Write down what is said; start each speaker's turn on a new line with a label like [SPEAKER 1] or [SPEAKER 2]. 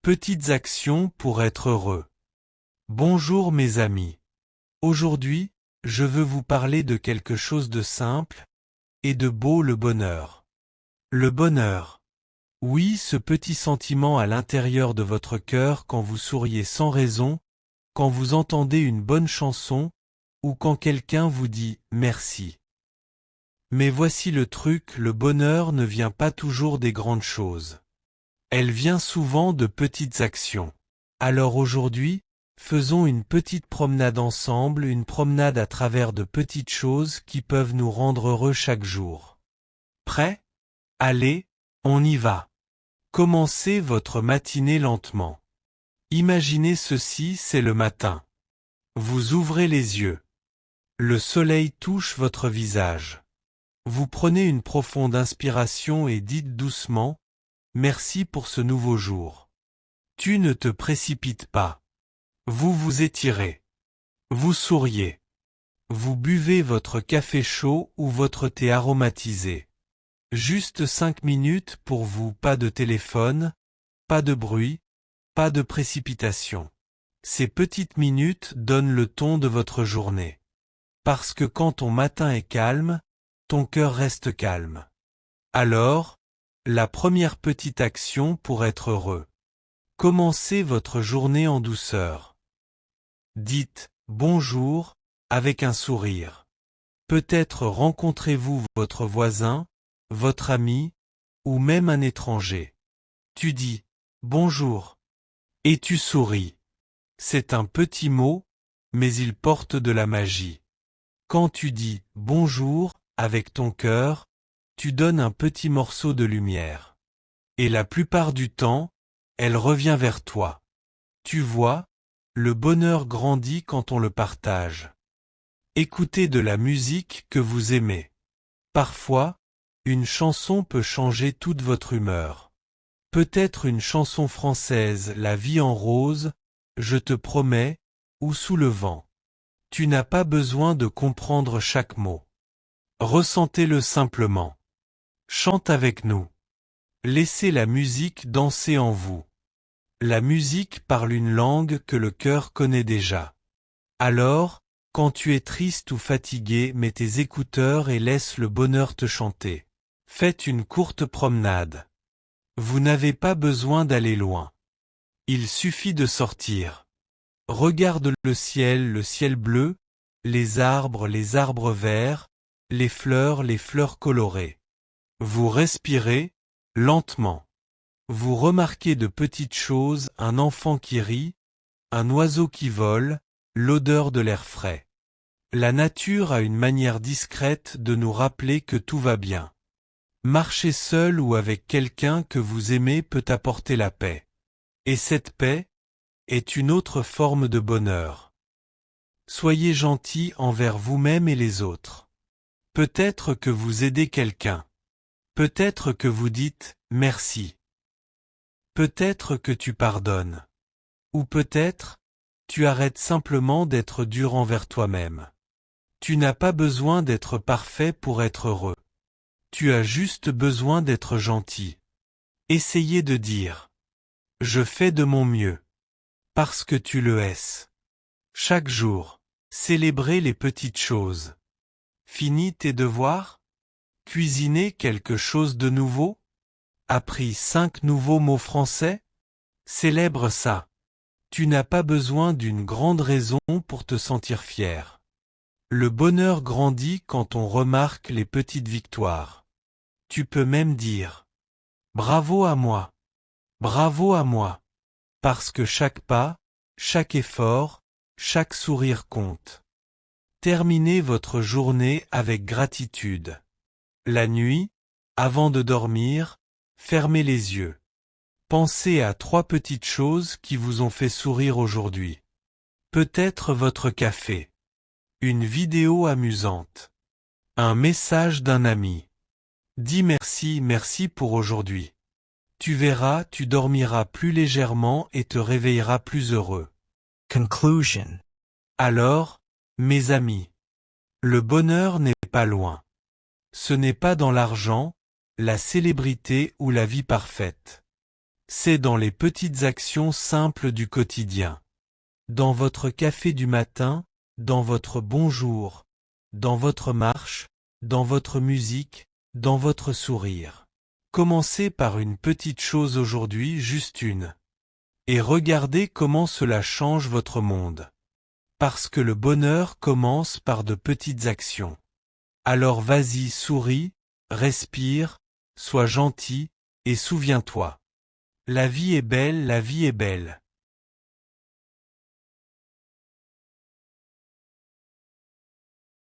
[SPEAKER 1] Petites actions pour être heureux. Bonjour mes amis. Aujourd'hui, je veux vous parler de quelque chose de simple et de beau, le bonheur. Le bonheur. Oui, ce petit sentiment à l'intérieur de votre cœur quand vous souriez sans raison, quand vous entendez une bonne chanson, ou quand quelqu'un vous dit merci. Mais voici le truc, le bonheur ne vient pas toujours des grandes choses. Elle vient souvent de petites actions. Alors aujourd'hui, faisons une petite promenade ensemble, une promenade à travers de petites choses qui peuvent nous rendre heureux chaque jour. Prêt? Allez, on y va. Commencez votre matinée lentement. Imaginez ceci, c'est le matin. Vous ouvrez les yeux. Le soleil touche votre visage. Vous prenez une profonde inspiration et dites doucement: merci pour ce nouveau jour. Tu ne te précipites pas. Vous vous étirez. Vous souriez. Vous buvez votre café chaud ou votre thé aromatisé. Juste 5 minutes pour vous, pas de téléphone, pas de bruit, pas de précipitation. Ces petites minutes donnent le ton de votre journée. Parce que quand ton matin est calme, ton cœur reste calme. Alors, la première petite action pour être heureux. Commencez votre journée en douceur. Dites « bonjour » avec un sourire. Peut-être rencontrez-vous votre voisin, votre ami, ou même un étranger. Tu dis « bonjour » et tu souris. C'est un petit mot, mais il porte de la magie. Quand tu dis « bonjour » avec ton cœur, tu donnes un petit morceau de lumière. Et la plupart du temps, elle revient vers toi. Tu vois, le bonheur grandit quand on le partage. Écoutez de la musique que vous aimez. Parfois, une chanson peut changer toute votre humeur. Peut-être une chanson française, La vie en rose, Je te promets, ou Sous le vent. Tu n'as pas besoin de comprendre chaque mot. Ressentez-le simplement. Chante avec nous. Laissez la musique danser en vous. La musique parle une langue que le cœur connaît déjà. Alors, quand tu es triste ou fatigué, mets tes écouteurs et laisse le bonheur te chanter. Faites une courte promenade. Vous n'avez pas besoin d'aller loin. Il suffit de sortir. Regarde le ciel bleu, les arbres verts, les fleurs colorées. Vous respirez, lentement. Vous remarquez de petites choses, un enfant qui rit, un oiseau qui vole, l'odeur de l'air frais. La nature a une manière discrète de nous rappeler que tout va bien. Marcher seul ou avec quelqu'un que vous aimez peut apporter la paix. Et cette paix est une autre forme de bonheur. Soyez gentil envers vous-même et les autres. Peut-être que vous aidez quelqu'un. Peut-être que vous dites « merci ». Peut-être que tu pardonnes. Ou peut-être, tu arrêtes simplement d'être dur envers toi-même. Tu n'as pas besoin d'être parfait pour être heureux. Tu as juste besoin d'être gentil. Essayez de dire « je fais de mon mieux » parce que tu le es. Chaque jour, célébrez les petites choses. Finis tes devoirs? Cuisinez quelque chose de nouveau? Appris 5 nouveaux mots français? Célèbre ça. Tu n'as pas besoin d'une grande raison pour te sentir fier. Le bonheur grandit quand on remarque les petites victoires. Tu peux même dire « bravo à moi ». Bravo à moi. Parce que chaque pas, chaque effort, chaque sourire compte. Terminez votre journée avec gratitude. La nuit, avant de dormir, fermez les yeux. Pensez à 3 petites choses qui vous ont fait sourire aujourd'hui. Peut-être votre café. Une vidéo amusante. Un message d'un ami. Dis merci pour aujourd'hui. Tu verras, tu dormiras plus légèrement et te réveilleras plus heureux.
[SPEAKER 2] Conclusion.
[SPEAKER 1] Alors, mes amis, le bonheur n'est pas loin. Ce n'est pas dans l'argent, la célébrité ou la vie parfaite. C'est dans les petites actions simples du quotidien. Dans votre café du matin, dans votre bonjour, dans votre marche, dans votre musique, dans votre sourire. Commencez par une petite chose aujourd'hui, juste une. Et regardez comment cela change votre monde. Parce que le bonheur commence par de petites actions. Alors vas-y, souris, respire, sois gentil, et souviens-toi. La vie est belle, la vie est belle.